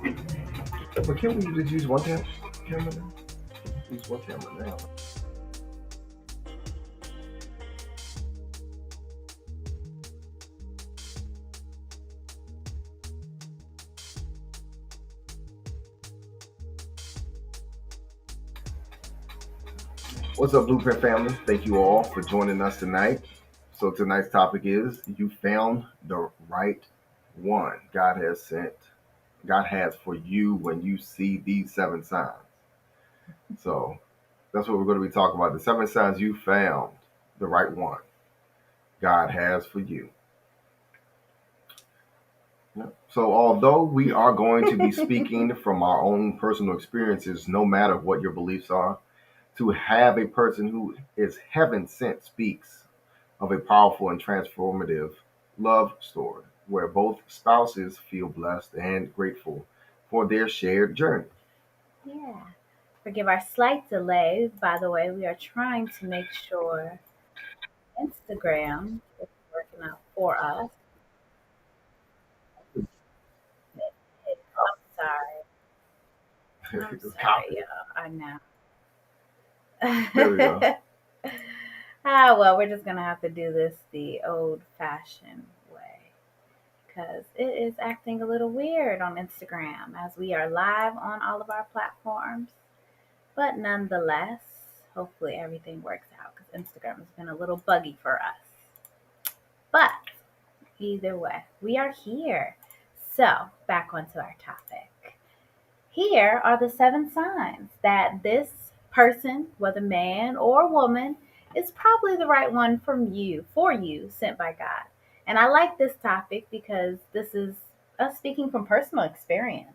But can't we just use one camera now? Use one camera now. What's up, Blueprint family? Thank you all for joining us tonight. So tonight's topic is you found the right one God has for you when you see these seven signs. So that's what we're going to be talking about. The seven signs you found the right one God has for you. So although we are going to be speaking from our own personal experiences, no matter what your beliefs are, to have a person who is heaven sent speaks of a powerful and transformative love story where both spouses feel blessed and grateful for their shared journey. Yeah. Forgive our slight delay. By the way, we are trying to make sure Instagram is working out for us. I'm sorry. I'm sorry, Copy. y'all. I know. There we go. Well, we're just gonna have to do this the old-fashioned way because it is acting a little weird on Instagram as we are live on all of our platforms. But nonetheless, hopefully everything works out because Instagram has been a little buggy for us. But either way, we are here. So, back onto our topic. Here are the seven signs that this person, whether man or woman, is probably the right one for you, sent by God. And I like this topic because this is us speaking from personal experience.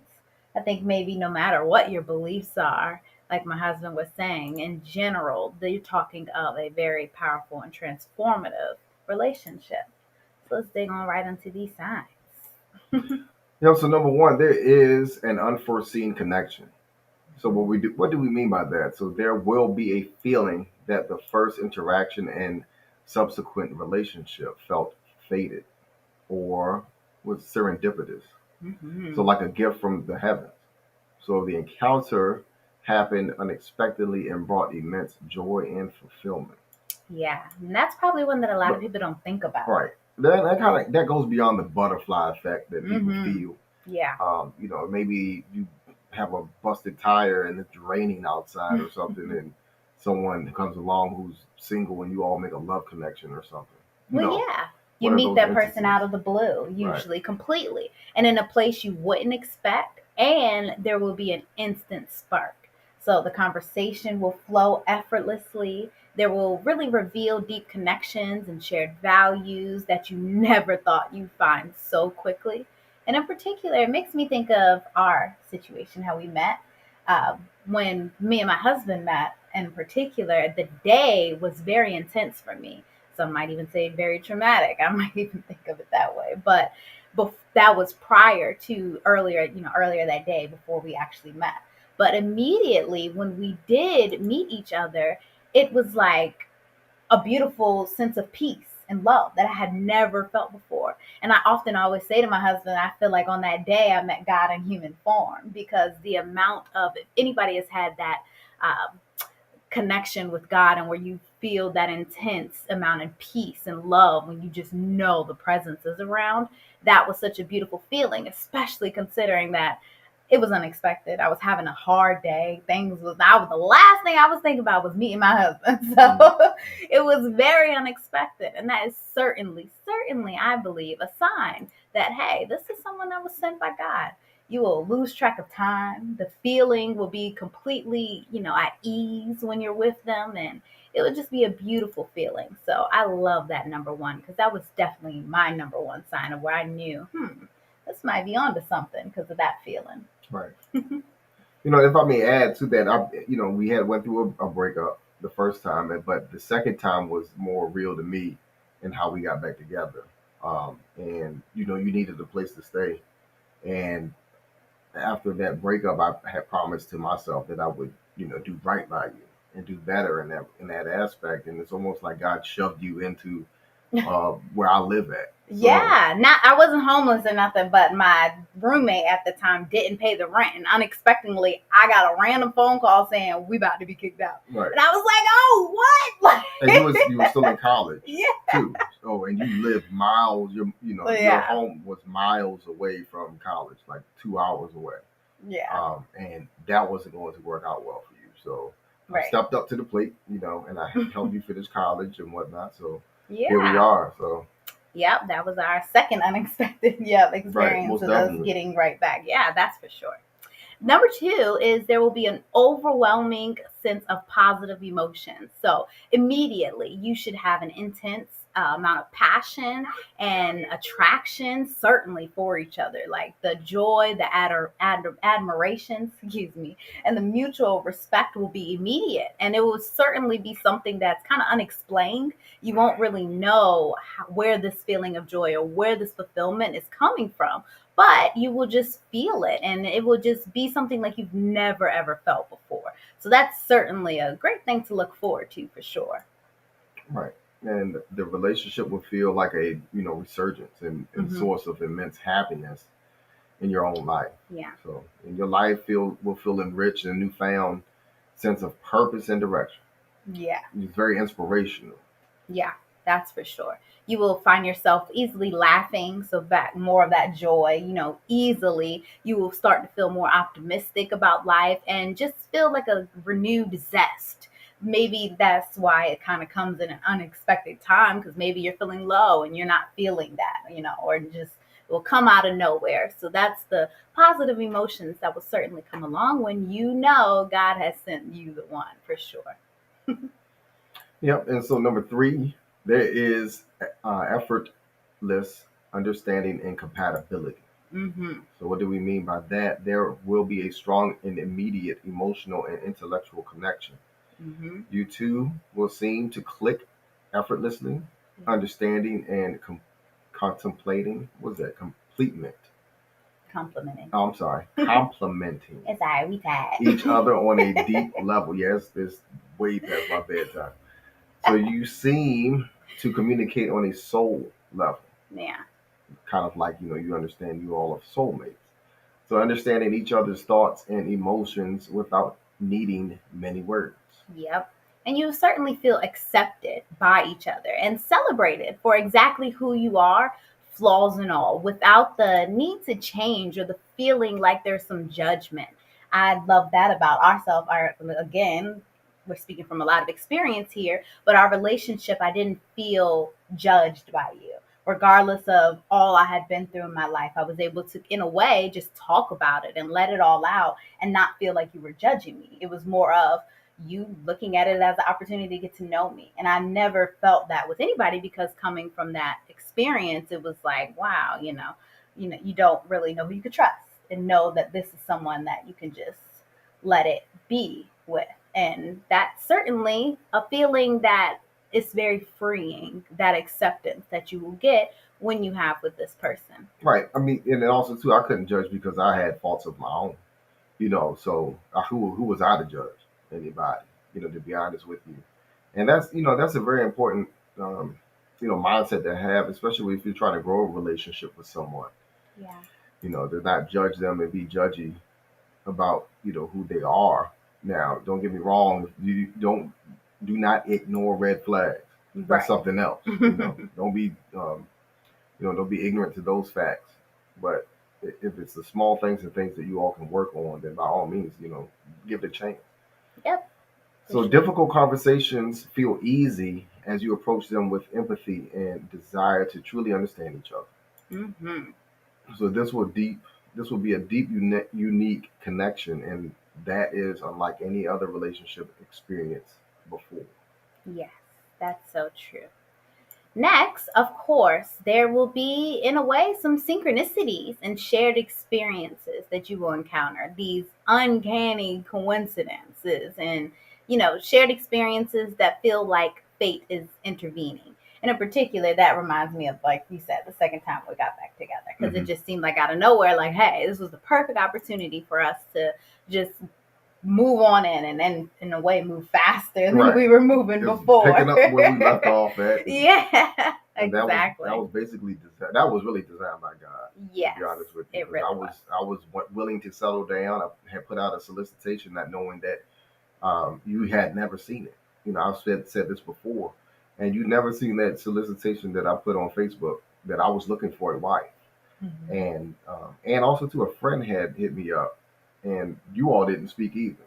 I think maybe no matter what your beliefs are, like my husband was saying, in general, they're talking of a very powerful and transformative relationship. So let's dig on right into these signs. So number one, there is an unforeseen connection. So what do we mean by that? So there will be a feeling that the first interaction and subsequent relationship felt fated or was serendipitous. So Hmm. like a gift from the heavens. So the encounter happened unexpectedly and brought immense joy and fulfillment. Yeah, and that's probably one that a lot of But people don't think about. right, that kind of that goes beyond the butterfly effect that people Hmm. feel. Yeah. Maybe you have a busted tire and it's raining outside or something, and someone comes along who's single and you all make a love connection or something. You Well, know, yeah. You one of meet those that person instances. out of the blue, Right. usually completely, and in a place you wouldn't expect, and there will be an instant spark. So the conversation will flow effortlessly. There will really reveal deep connections and shared values that you never thought you'd find so quickly. And in particular, it makes me think of our situation, how we met. When me and my husband met, in particular, the day was very intense for me. Some might even say very traumatic. I might even think of it that way. But that was prior to earlier that day before we actually met. But immediately when we did meet each other, it was like a beautiful sense of peace and love that I had never felt before. And I often always say to my husband, I feel like on that day I met God in human form because the amount of, if anybody has had that um, connection with God and where you feel that intense amount of peace and love when you just know the presence is around. That was such a beautiful feeling, especially considering that it was unexpected. I was having a hard day. The last thing I was thinking about was meeting my husband. Mm. So it was very unexpected. And that is certainly, I believe, a sign that, hey, this is someone that was sent by God. You will lose track of time. The feeling will be completely, at ease when you're with them. And it would just be a beautiful feeling. So I love that number one because that was definitely my number one sign of where I knew, this might be onto something because of that feeling. Right. If I may add to that, we had went through a breakup the first time, but the second time was more real to me and how we got back together. And you needed a place to stay, and after that breakup, I had promised to myself that I would, do right by you and do better in that aspect. And it's almost like God shoved you into where I live at. Yeah, not I wasn't homeless or nothing, but my roommate at the time didn't pay the rent, and unexpectedly, I got a random phone call saying we about to be kicked out, Right. and I was like, "Oh, what?" And you were still in college. Yeah. Too. Oh, and you lived miles. Your Yeah. home was miles away from college, like 2 hours away. Yeah. And that wasn't going to work out well for you. So I Right. stepped up to the plate, and I helped you finish college and whatnot. So Yeah. here we are. So Yep, that was our second unexpected experience most of us definitely. getting right back. Yeah, that's for sure. Number two is there will be an overwhelming sense of positive emotions. So immediately you should have an intense amount of passion and attraction, certainly for each other. Like the joy, the admiration, excuse me, and the mutual respect will be immediate. And it will certainly be something that's kind of unexplained. You won't really know where this feeling of joy or where this fulfillment is coming from, but you will just feel it and it will just be something like you've never ever felt before. So that's certainly a great thing to look forward to for sure. Right. And the relationship will feel like a resurgence and source of immense happiness in your own life. Yeah. So in your life will feel enriched and a newfound sense of purpose and direction. Yeah. It's very inspirational. Yeah, that's for sure. You will find yourself easily laughing, so back more of that joy, easily. You will start to feel more optimistic about life and just feel like a renewed zest. Maybe that's why it kind of comes in an unexpected time because maybe you're feeling low and you're not feeling that, or just it will come out of nowhere. So that's the positive emotions that will certainly come along when God has sent you the one for sure. Yep. And so number three, there is effortless understanding and compatibility. Mm-hmm. So what do we mean by that? There will be a strong and immediate emotional and intellectual connection. Mm-hmm. You two will seem to click effortlessly, understanding and contemplating. What's that? Completement. Complimenting. Oh, I'm sorry. Complimenting. It's all right, we tired. Each other on a deep level. Yes, it's way past my bedtime. So you seem to communicate on a soul level. Yeah. Kind of like, you understand you all are soulmates. So understanding each other's thoughts and emotions without needing many words. Yep. And you certainly feel accepted by each other and celebrated for exactly who you are, flaws and all, without the need to change or the feeling like there's some judgment. I love that about ourselves. Again, we're speaking from a lot of experience here, but our relationship, I didn't feel judged by you. Regardless of all I had been through in my life, I was able to, in a way, just talk about it and let it all out and not feel like you were judging me. It was more of, you looking at it as an opportunity to get to know me. And I never felt that with anybody because coming from that experience, it was like, wow, you don't really know who you could trust and know that this is someone that you can just let it be with. And that's certainly a feeling that is very freeing, that acceptance that you will get when you have with this person. Right. I mean, and then also too, I couldn't judge because I had faults of my own. So who was I to judge anybody? To be honest with you, and that's a very important mindset to have, especially if you're trying to grow a relationship with someone. Yeah. To not judge them and be judgy about who they are. Now, don't get me wrong. You do not ignore red flags. That's Right. something else. Don't be don't be ignorant to those facts. But if it's the small things and things that you all can work on, then by all means, give it a chance. Yep. So difficult conversations feel easy as you approach them with empathy and desire to truly understand each other. Mm-hmm. So this will be a deep, unique connection, and that is unlike any other relationship experience before. Yes, that's so true. Next, of course, there will be, in a way, some synchronicities and shared experiences that you will encounter. These uncanny coincidences and, shared experiences that feel like fate is intervening. And in particular, that reminds me of, like you said, the second time we got back together, because it just seemed like out of nowhere, like, hey, this was the perfect opportunity for us to just move on and then in a way move faster than Right. we were moving Just before. picking up where we left off at. Yeah. And that Exactly. was basically that was really designed by God, to be Yes, honest with you, it because really was. I was willing to settle down. I had put out a solicitation, not knowing that you had never seen it. You know, I've said this before, and you never seen that solicitation that I put on Facebook that I was looking for a wife, Mhm. and also too, a friend had hit me up, and you all didn't speak either,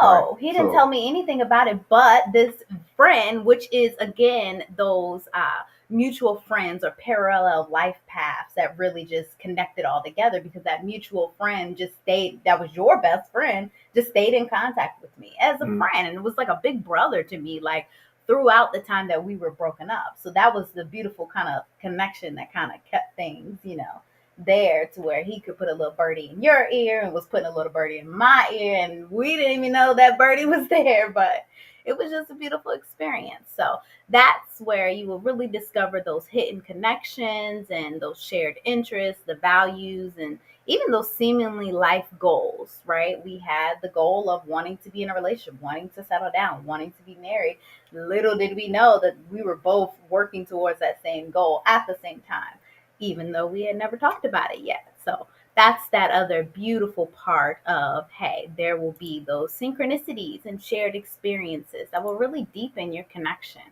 right? No, he didn't tell So me anything about it, but this friend, which is again those mutual friends or parallel life paths that really just connected all together because that mutual friend just stayed, that was your best friend, just stayed in contact with me as a mhm, friend. And it was like a big brother to me, like throughout the time that we were broken up. So that was the beautiful kind of connection that kind of kept things, there to where he could put a little birdie in your ear and was putting a little birdie in my ear, and we didn't even know that birdie was there, but it was just a beautiful experience. So that's where you will really discover those hidden connections and those shared interests, the values, and even those seemingly life goals, right? We had the goal of wanting to be in a relationship, wanting to settle down, wanting to be married. Little did we know that we were both working towards that same goal at the same time, even though we had never talked about it yet. So that's that other beautiful part of, hey, there will be those synchronicities and shared experiences that will really deepen your connection.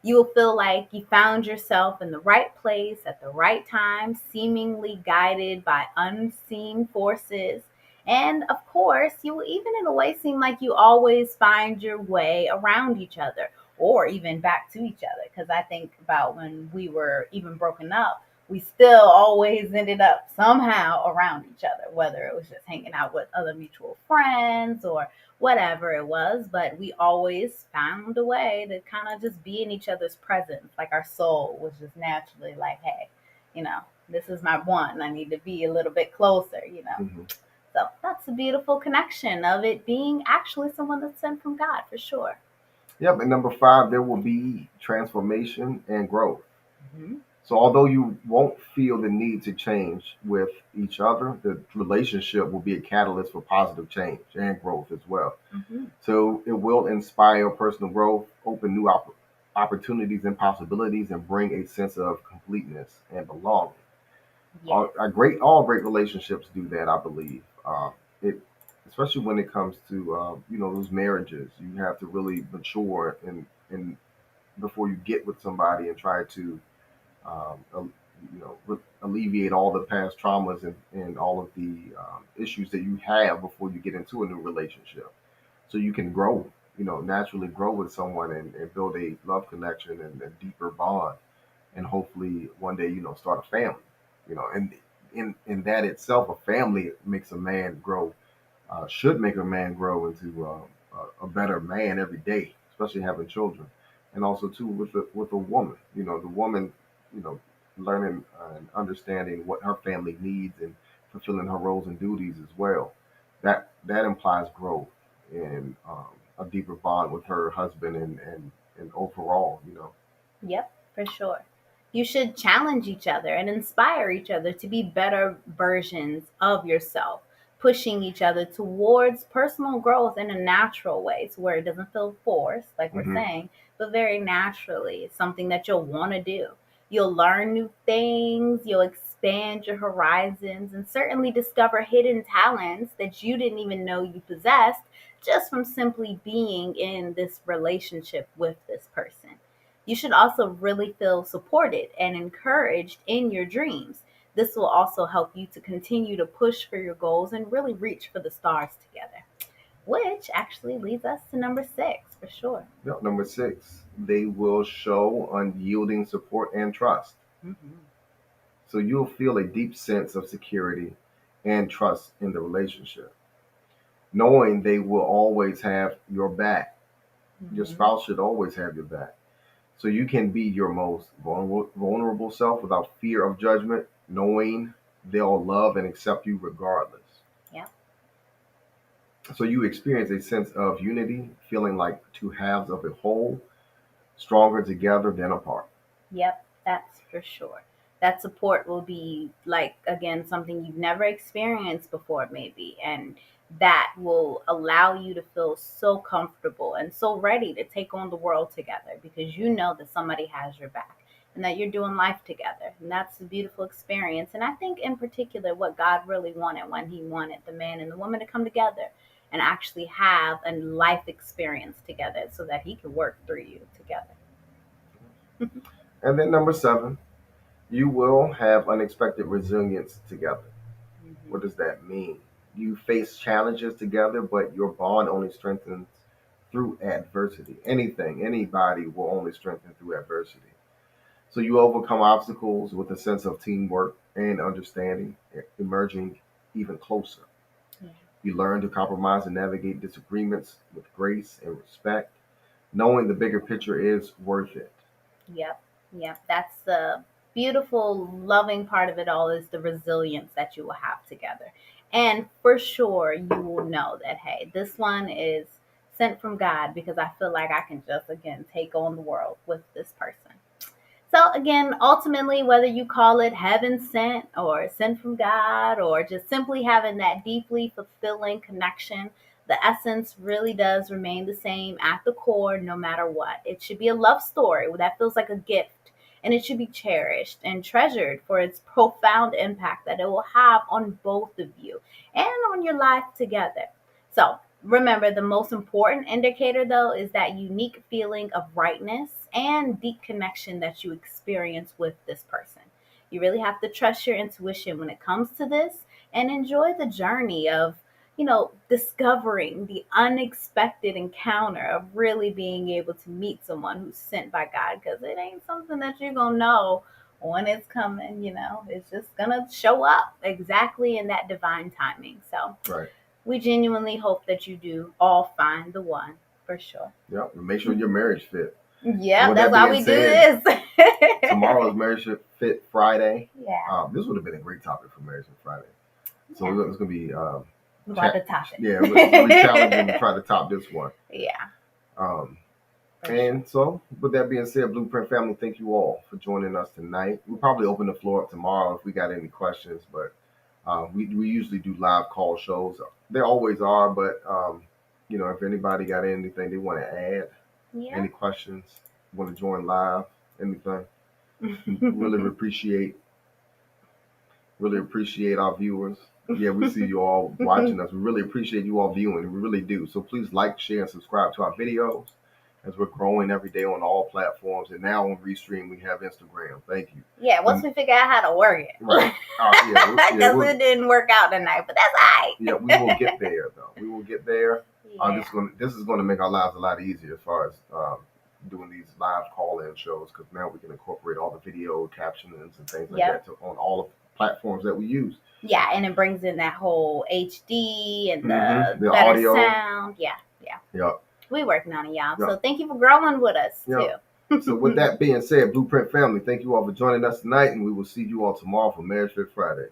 You will feel like you found yourself in the right place at the right time, seemingly guided by unseen forces. And of course, you will even in a way seem like you always find your way around each other or even back to each other. Because I think about when we were even broken up, we still always ended up somehow around each other, whether it was just hanging out with other mutual friends or whatever it was. But we always found a way to kind of just be in each other's presence. Like our soul was just naturally like, hey, you know, this is my one. I need to be a little bit closer. mhm. So that's a beautiful connection of it being actually someone that's sent from God for sure. Yep. And number five, there will be transformation and growth. Hmm. So although you won't feel the need to change with each other, the relationship will be a catalyst for positive change and growth as well. Hmm. So it will inspire personal growth, open new opportunities and possibilities, and bring a sense of completeness and belonging. Yes. All great relationships do that, I believe. It, especially when it comes to those marriages, you have to really mature and before you get with somebody and try to alleviate all the past traumas and all of the issues that you have before you get into a new relationship. So you can grow, naturally grow with someone and build a love connection and a deeper bond. And hopefully one day, start a family, and in that itself, a family makes a man grow, should make a man grow into a better man every day, especially having children. And also too with a woman, the woman, you know, learning and understanding what her family needs and fulfilling her roles and duties as well. That implies growth and a deeper bond with her husband and overall, Yep, for sure. You should challenge each other and inspire each other to be better versions of yourself, pushing each other towards personal growth in a natural way to where it doesn't feel forced, like we're hmm saying, but very naturally. It's something that you'll want to do. You'll learn new things, you'll expand your horizons, and certainly discover hidden talents that you didn't even know you possessed just from simply being in this relationship with this person. You should also really feel supported and encouraged in your dreams. This will also help you to continue to push for your goals and really reach for the stars together, which actually leads us to number six for sure. Number six, they will show unyielding support and trust. Hmm. So you'll feel a deep sense of security and trust in the relationship, knowing they will always have your back. Your Hmm. spouse should always have your back. So you can be your most vulnerable self without fear of judgment, knowing they'll love and accept you regardless. Yep. So you experience a sense of unity, feeling like two halves of a whole, stronger together than apart. Yep, that's for sure. That support will be like again something you've never experienced before maybe, and that will allow you to feel so comfortable and so ready to take on the world together because you know that somebody has your back. and that you're doing life together. And that's a beautiful experience. And I think, in particular, what God really wanted when He wanted the man and the woman to come together and actually have a life experience together so that He could work through you together. And then number 7, you will have unexpected resilience together. Mhm. What does that mean? You face challenges together, but your bond only strengthens through adversity. Anything, anybody will only strengthen through adversity. So you overcome obstacles with a sense of teamwork and understanding, emerging even closer. Yeah. You learn to compromise and navigate disagreements with grace and respect, knowing the bigger picture is worth it. Yep. Yep. That's the beautiful, loving part of it all is the resilience that you will have together. And for sure, you will know that, hey, this one is sent from God because I feel like I can just, again, take on the world with this person. So, again, ultimately, whether you call it heaven sent or sent from God or just simply having that deeply fulfilling connection, the essence really does remain the same at the core, no matter what. It should be a love story that feels like a gift, and it should be cherished and treasured for its profound impact that it will have on both of you and on your life together. So, remember, the most important indicator, though, is that unique feeling of rightness and deep connection that you experience with this person. You really have to trust your intuition when it comes to this and enjoy the journey of, discovering the unexpected encounter of really being able to meet someone who's sent by God because it ain't something that you're going to know when it's coming. It's just going to show up exactly in that divine timing. So, Right. we genuinely hope that you do all find the one for sure. Yep. And make sure your marriage fit. Yeah, With that's that why being we do said, this. Tomorrow is Marriage Fit Friday. Yeah. This would have been a great topic for Marriage Fit Friday. So Yeah. it's going to be About the topic. yeah, we challenging to try to top this one. Yeah. Um, For and so, with that being said, Blueprint family, thank you all for joining us tonight. We'll probably open the floor up tomorrow if we got any questions, but we usually do live call shows. There always are, but if anybody got anything they want to add, Yeah. any questions, want to join live, anything, really appreciate our viewers. Yeah, we see you all watching us. We really appreciate you all viewing. We really do. So please like, share, and subscribe to our videos as we're growing every day on all platforms. And now on Restream, we have Instagram. Thank you. Yeah, once we figure out how to work it. Right. Because it didn't work out tonight, but that's all right. Yeah, we will get there, though. We will get there. Yeah. This is going to make our lives a lot easier as far as doing these live call-in shows because now we can incorporate all the video captions and things like that on all of the platforms that we use. Yeah, and it brings in that whole HD and the better audio sound. Yeah. Yep. We're working on it, y'all. Yep. So thank you for growing with us, too. So with that being said, Blueprint family, thank you all for joining us tonight, and we will see you all tomorrow for Marriage Fit Friday.